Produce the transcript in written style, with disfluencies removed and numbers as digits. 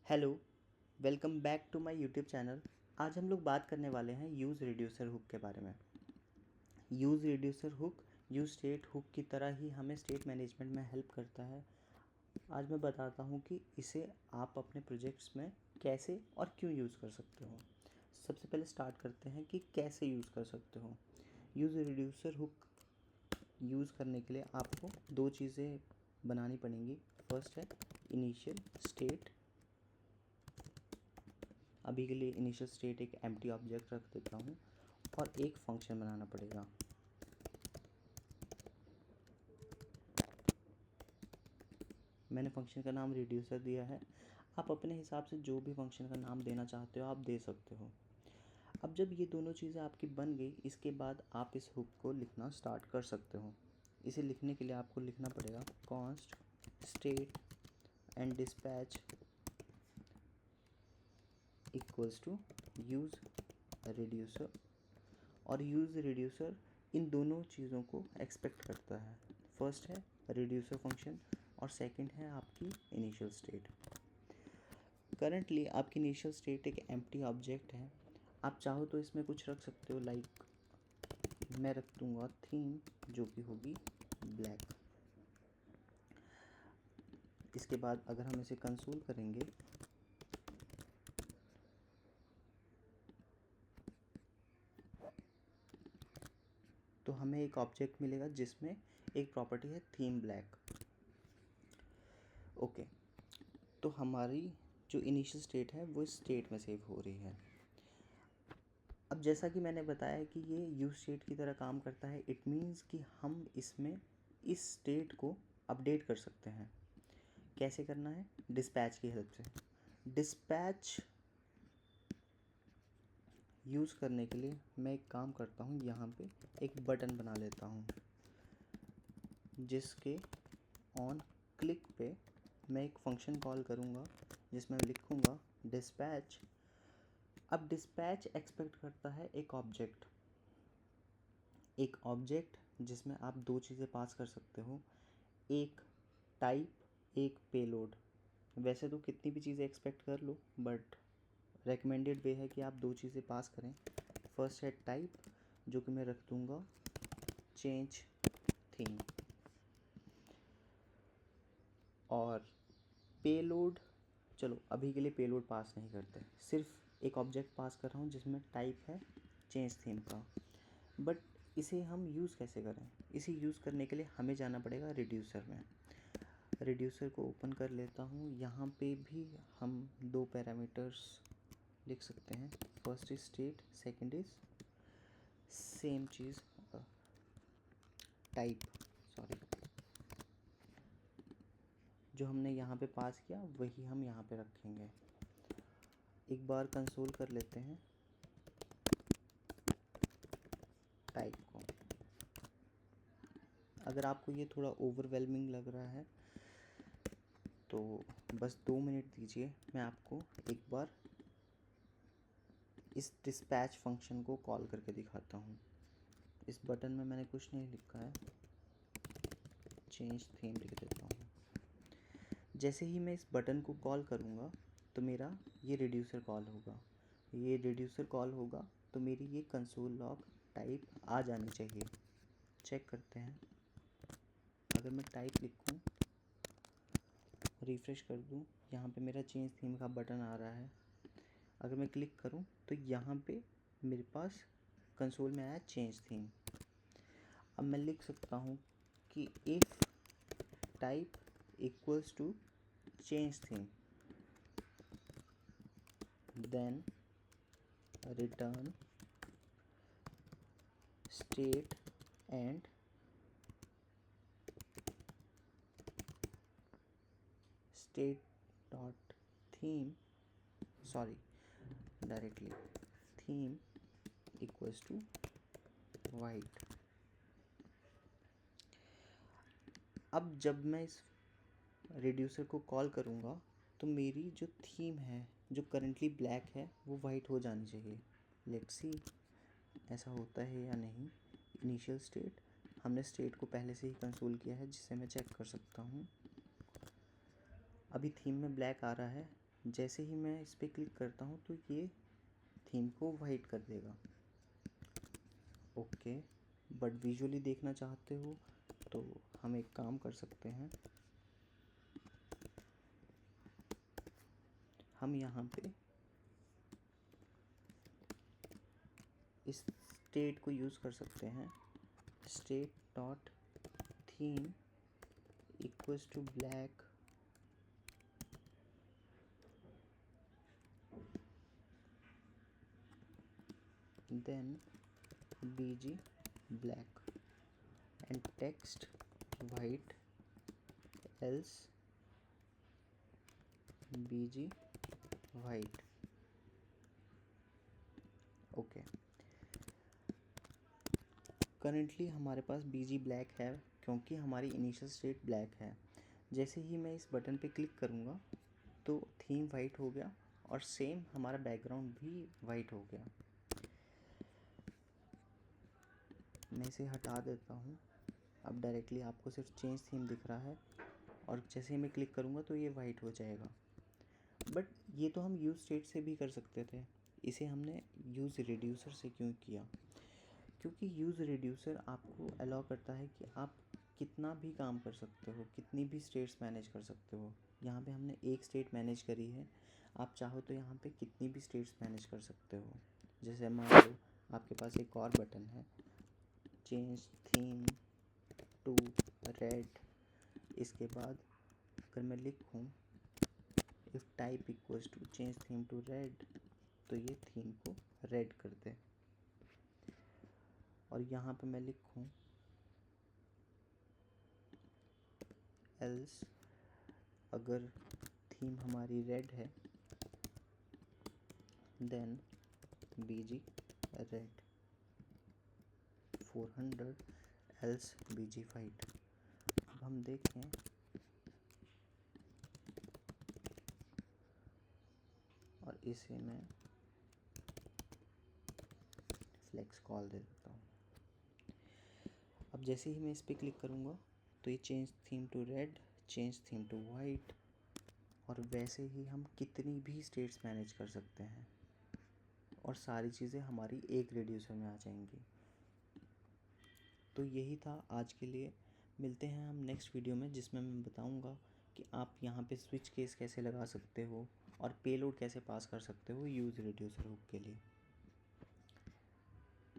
Hello, welcome back to my YouTube channel. आज हम लोग बात करने वाले हैं यूज़ रिड्यूसर हुक के बारे में। Use reducer hook use state hook की तरह ही हमें स्टेट मैनेजमेंट में हेल्प करता है। आज मैं बताता हूँ कि इसे आप अपने प्रोजेक्ट्स में कैसे और क्यों यूज़ कर सकते हो। सबसे पहले स्टार्ट करते हैं कि कैसे यूज़ कर सकते हो। यूज़ रिड्यूसर हुक यूज़ करने के लिए आपको दो चीज़ें बनानी पड़ेंगी। फर्स्ट है इनिशियल स्टेट। अभी के लिए इनिशियल स्टेट एक एम्प्टी ऑब्जेक्ट रख देता हूँ और एक फंक्शन बनाना पड़ेगा। मैंने फंक्शन का नाम रिड्यूसर दिया है। आप अपने हिसाब से जो भी फंक्शन का नाम देना चाहते हो आप दे सकते हो। अब जब ये दोनों चीज़ें आपकी बन गई, इसके बाद आप इस हुक को लिखना स्टार्ट कर सकते हो। इसे लिखने के लिए आपको लिखना पड़ेगा const state and dispatch equals to use reducer. और यूज़ रिड्यूसर इन दोनों चीज़ों को एक्सपेक्ट करता है। फर्स्ट है रिड्यूसर फंक्शन और सेकंड है आपकी इनिशियल स्टेट। करंटली आपकी इनिशियल स्टेट एक एम्प्टी ऑब्जेक्ट है। आप चाहो तो इसमें कुछ रख सकते हो, लाइक मैं रख दूँगा थीम जो कि होगी ब्लैक। इसके बाद अगर हम इसे कंसोल करेंगे तो हमें एक ऑब्जेक्ट मिलेगा जिसमें एक प्रॉपर्टी है थीम ब्लैक। ओके, तो हमारी जो इनिशियल स्टेट है वो इस स्टेट में सेव हो रही है। अब जैसा कि मैंने बताया कि ये यूज स्टेट की तरह काम करता है, इट मीन्स कि हम इसमें इस स्टेट को अपडेट कर सकते हैं। कैसे करना है? डिस्पैच की हेल्प से। डिस्पैच यूज़ करने के लिए मैं एक काम करता हूँ, यहाँ पे एक बटन बना लेता हूँ जिसके ऑन क्लिक पे मैं एक फंक्शन कॉल करूँगा जिसमें लिखूँगा डिस्पैच। अब डिस्पैच एक्सपेक्ट करता है एक ऑब्जेक्ट जिसमें आप दो चीज़ें पास कर सकते हो, एक टाइप, एक पेलोड। वैसे तो कितनी भी चीज़ें एक्सपेक्ट कर लो, बट रेकमेंडेड वे है कि आप दो चीज़ें पास करें। फर्स्ट है टाइप, जो कि मैं रख दूँगा चेंज थीम, और पेलोड। चलो अभी के लिए पेलोड पास नहीं करते, सिर्फ एक ऑब्जेक्ट पास कर रहा हूँ जिसमें टाइप है चेंज थीम का। बट इसे हम यूज़ कैसे करें? इसे यूज़ करने के लिए हमें जाना पड़ेगा रिड्यूसर में। रिड्यूसर को ओपन कर लेता हूँ। यहाँ पे भी हम दो पैरामीटर्स लिख सकते हैं। First is state, second is same cheese type, sorry, जो हमने यहाँ पे पास किया वही हम यहाँ पे रखेंगे। एक बार कंसोल कर लेते हैं टाइप को। अगर आपको ये थोड़ा ओवरवेलमिंग लग रहा है तो बस 2 मिनट दीजिए, मैं आपको एक बार इस डिस्पैच फंक्शन को कॉल करके दिखाता हूँ। इस बटन में मैंने कुछ नहीं लिखा है, चेंज थीम लिख देता हूँ। जैसे ही मैं इस बटन को कॉल करूँगा तो मेरा ये रिड्यूसर कॉल होगा। ये रिड्यूसर कॉल होगा तो मेरी ये कंसोल लॉग टाइप आ जानी चाहिए। चेक करते हैं। अगर मैं टाइप लिखूँ, रिफ़्रेश कर दूँ, यहाँ पे मेरा चेंज थीम का बटन आ रहा है। अगर मैं क्लिक करूँ तो यहाँ पे मेरे पास कंसोल में आया चेंज थीम। अब मैं लिख सकता हूँ कि if type equals to change theme then return state and state dot theme, sorry, directly theme equals to white. अब जब मैं इस रिड्यूसर को कॉल करूँगा तो मेरी जो थीम है जो करंटली ब्लैक है वो वाइट हो जानी चाहिए। लेट्स सी ऐसा होता है या नहीं। इनिशियल स्टेट, हमने स्टेट को पहले से ही कंसोल किया है जिससे मैं चेक कर सकता हूँ। अभी थीम में ब्लैक आ रहा है जैसे ही मैं इस पर क्लिक करता हूँ तो ये थीम को वाइट कर देगा। ओके, बट विजुअली देखना चाहते हो तो हम एक काम कर सकते हैं, हम यहाँ पे इस स्टेट को यूज़ कर सकते हैं, state dot theme equals to black then bg black and text white else bg white। Okay, currently हमारे पास bg ब्लैक है क्योंकि हमारी इनिशियल स्टेट ब्लैक है। जैसे ही मैं इस बटन पे क्लिक करूँगा तो थीम वाइट हो गया और सेम हमारा बैकग्राउंड भी वाइट हो गया। मैं इसे हटा देता हूँ। अब डायरेक्टली आपको सिर्फ चेंज थीम दिख रहा है और जैसे ही मैं क्लिक करूँगा तो ये वाइट हो जाएगा। बट ये तो हम यूज़ स्टेट से भी कर सकते थे, इसे हमने यूज़ रिड्यूसर से क्यों किया? क्योंकि यूज़ रिड्यूसर आपको अलाउ करता है कि आप कितना भी काम कर सकते हो, कितनी भी स्टेट्स मैनेज कर सकते हो। यहाँ पे हमने एक स्टेट मैनेज करी है, आप चाहो तो यहाँ पे कितनी भी स्टेट्स मैनेज कर सकते हो। जैसे मान लो आपके पास एक और बटन है, चेंज थीम टू रेड। इसके बाद अगर मैं लिखूँ if type equals to change theme to red तो ये थीम को रेड कर दे। और यहाँ पे मैं लिखूँ एल्स अगर थीम हमारी रेड है देन बीजी रेड 400 एल्स बीजी वाइट। अब हम देखें और इसे मैं फ्लेक्स कॉल दे देता हूँ। अब जैसे ही मैं इस पर क्लिक करूँगा तो ये change theme to red, change theme to white, और वैसे ही हम कितनी भी स्टेट्स मैनेज कर सकते हैं और सारी चीज़ें हमारी एक रेड्यूसर में आ जाएंगी। तो यही था आज के लिए। मिलते हैं हम नेक्स्ट वीडियो में जिसमें मैं बताऊंगा कि आप यहाँ पे स्विच केस कैसे लगा सकते हो और पेलोड कैसे पास कर सकते हो यूज़ रेड्यूसर हुक के लिए।